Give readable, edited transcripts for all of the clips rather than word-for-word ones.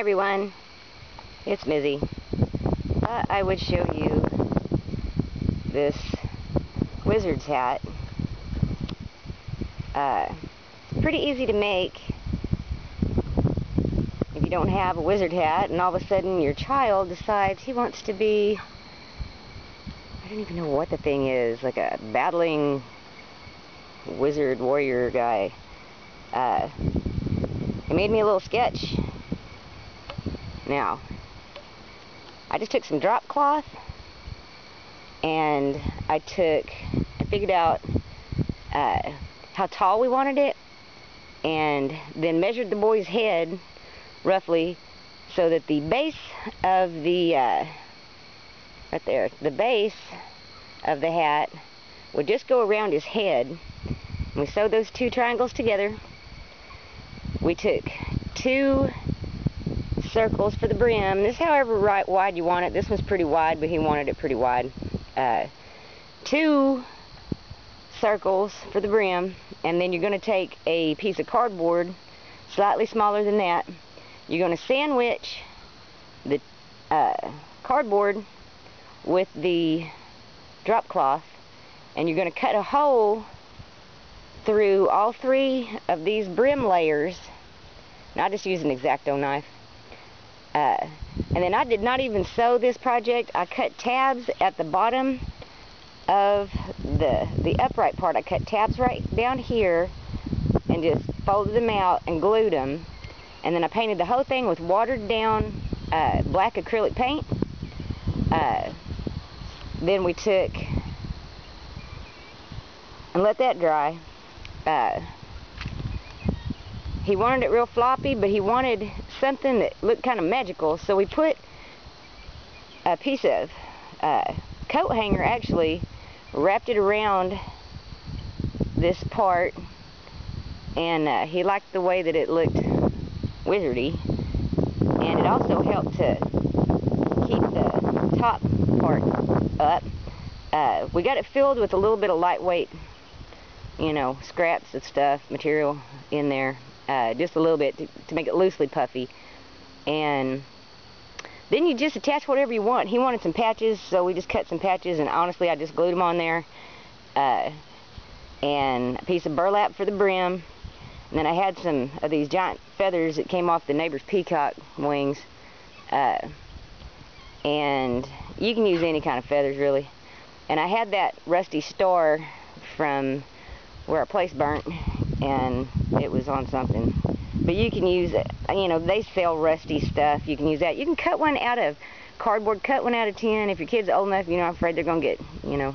everyone, it's Mizzy. Thought I would show you this wizard's hat. Pretty easy to make if you don't have a wizard hat and all of a sudden your child decides he wants to be, I don't even know what the thing is, like a battling wizard warrior guy. He made me a little sketch. Now, I just took some drop cloth and I figured out how tall we wanted it, and then measured the boy's head roughly so that the base of the right there, the base of the hat would just go around his head. We sewed those two triangles together. We took two circles for the brim. This is however wide you want it. This one's pretty wide, but he wanted it pretty wide. Two circles for the brim, and then you're going to take a piece of cardboard slightly smaller than that. You're going to sandwich the cardboard with the drop cloth, and you're going to cut a hole through all three of these brim layers. Now I just used an exacto knife. And then I did not even sew this project. I cut tabs at the bottom of the upright part. I cut tabs right down here and just folded them out and glued them. And then I painted the whole thing with watered down black acrylic paint. Then we took and let that dry. He wanted it real floppy, but he wanted something that looked kind of magical, so we put a piece of coat hanger, actually wrapped it around this part, and he liked the way that it looked wizardy, and it also helped to keep the top part up. We got it filled with a little bit of lightweight, you know, scraps of stuff, material in there, just a little bit to make it loosely puffy. And then you just attach whatever you want. He wanted some patches, so we just cut some patches, and honestly I just glued them on there. And a piece of burlap for the brim. And then I had some of these giant feathers that came off the neighbor's peacock wings. And you can use any kind of feathers really. And I had that rusty star from where our place burnt, and it was on something. But you can use it, you know, they sell rusty stuff. You can use that. You can cut one out of cardboard, cut one out of tin. If your kid's old enough, you know, I'm afraid they're going to get, you know,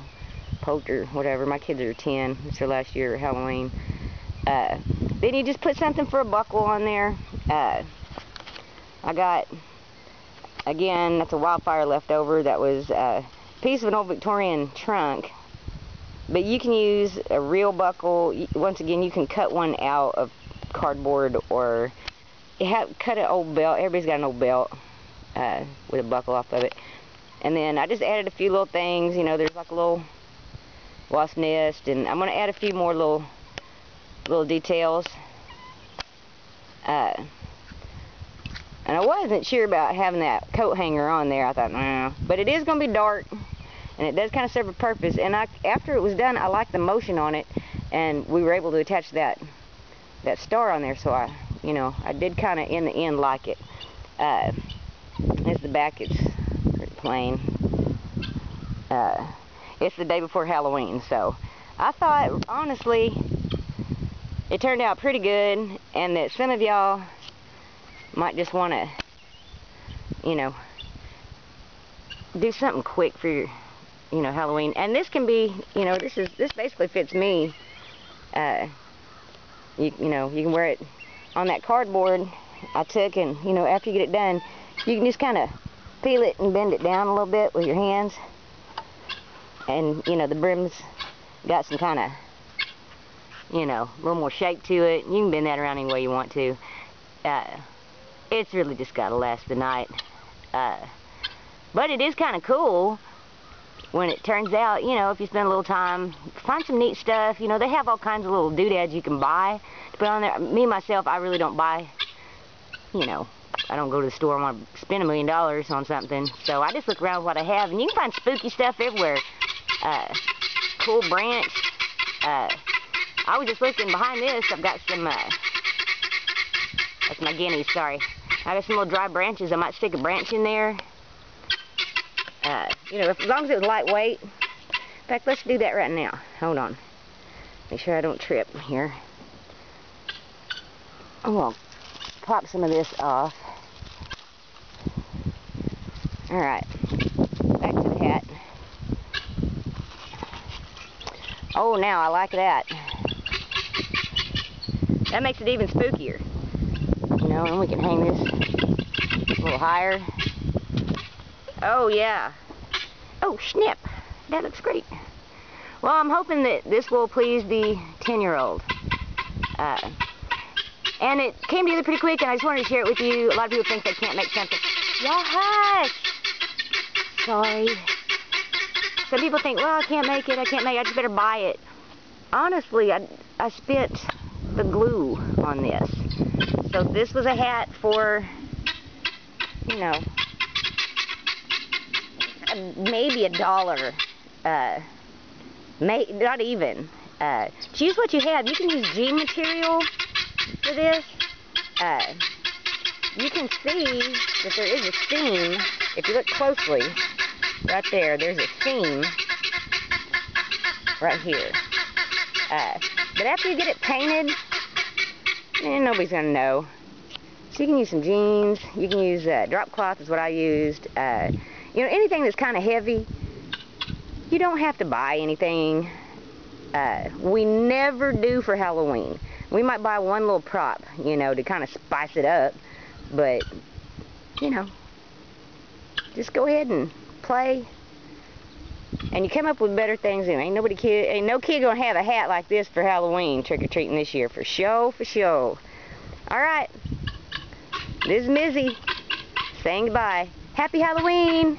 poked or whatever. My kids are 10. It's their last year at Halloween. Then you just put something for a buckle on there. I got, again, that's a wildfire leftover. That was a piece of an old Victorian trunk. But you can use a real buckle. Once again, you can cut one out of cardboard, or cut an old belt. Everybody's got an old belt with a buckle off of it. And then I just added a few little things. You know, there's like a little wasp nest, and I'm going to add a few more little details. And I wasn't sure about having that coat hanger on there. I thought, nah. But it is going to be dark, and it does kind of serve a purpose. And after it was done, I liked the motion on it, and we were able to attach that star on there. So I did kind of in the end like it. It's the back. It's pretty plain. It's the day before Halloween, so I thought honestly it turned out pretty good, and that some of y'all might just want to, you know, do something quick for your, you know, Halloween. And this can be, you know, this basically fits me. You know, you can wear it on that cardboard I took, and, you know, after you get it done, you can just kind of peel it and bend it down a little bit with your hands. And, you know, the brim's got some kind of, you know, a little more shape to it. You can bend that around any way you want to. It's really just got to last the night. But it is kind of cool when it turns out, you know, if you spend a little time, find some neat stuff. You know, they have all kinds of little doodads you can buy to put on there. Me, myself, I really don't buy, you know, I don't go to the store and want to spend $1 million on something. So I just look around with what I have, and you can find spooky stuff everywhere. Cool branch. I was just looking behind this. I've got some, that's my guineas, sorry. I got some little dry branches. I might stick a branch in there. You know, as long as it was lightweight. In fact, let's do that right now. Hold on. Make sure I don't trip here. Oh, I'll pop some of this off. Alright. Back to the hat. Oh, now I like that. That makes it even spookier. You know, and we can hang this a little higher. Oh, yeah. Oh, snip. That looks great. Well, I'm hoping that this will please the 10-year-old. And it came together pretty quick, and I just wanted to share it with you. A lot of people think they can't make something. Y'all hush! Sorry. Some people think, well, I can't make it, I just better buy it. Honestly, I spent the glue on this. So this was a hat for, you know, maybe $1. Not even. Choose what you have. You can use jean material for this. You can see that there is a seam. If you look closely, right there, there's a seam right here. But after you get it painted, nobody's going to know. So you can use some jeans. You can use drop cloth is what I used. You know, anything that's kind of heavy, you don't have to buy anything. We never do for Halloween. We might buy one little prop, you know, to kind of spice it up. But, you know, just go ahead and play. And you come up with better things. Ain't no kid gonna have a hat like this for Halloween trick-or-treating this year. For sure, for sure. Alright. This is Mizzy saying goodbye. Happy Halloween!